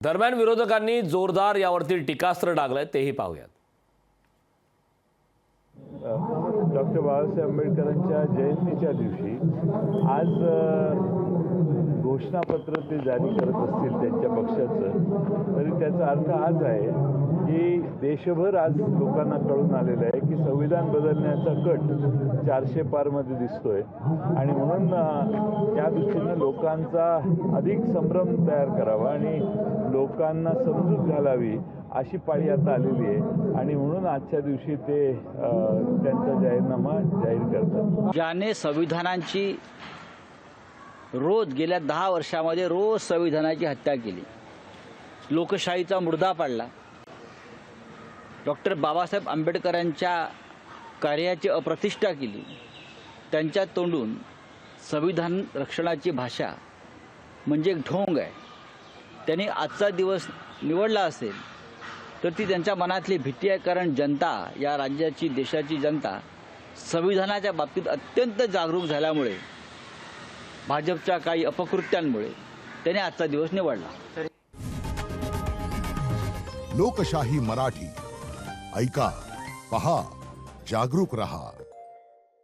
दरम्यान विरोधकांनी जोरदार यावरती टीकास्त्र डागलंय, तेही पाहूयात। डॉक्टर बाबासाहेब आंबेडकरांच्या जयंतीच्या दिवशी आज घोषणापत्र ते जारी करत असतील त्यांच्या पक्षाचं, तरी त्याचा अर्थ हाच आहे की देशभर आज लोकांना कळून आलेलं आहे की संविधान बदलण्याचा कट 400 पारमध्ये दिसतोय आणि म्हणून त्या दृष्टीनं लोकांचा अधिक संभ्रम तयार करावा आणि लोकांना समजूत घालावी अशी पाळी आता आलेली आहे आणि म्हणून आजच्या दिवशी ते त्यांचा जाहीरनामा जाहीर करतात। ज्याने संविधानाची रोज गेल्या 10 वर्षामध्ये रोज संविधानाची हत्या केली, लोकशाहीचा मुर्दा पाडला, डॉक्टर बाबासाहेब आंबेडकरांच्या कार्याची अप्रतिष्ठा केली, त्यांच्या तोंडून संविधान रक्षणाची भाषा म्हणजे एक ढोंग आहे, त्यांनी आजचा दिवस निवडला असेल तर ती त्यांच्या मनातली भीती आहे। कारण जनता, या राज्याची देशाची जनता संविधानाच्या बाबतीत अत्यंत जागरूक झाल्यामुळे, भाजपच्या काही अपकृत्यांमुळे त्याने आजचा दिवस निवडला। लोकशाही मराठी ऐका, पहा, जागरूक रहा।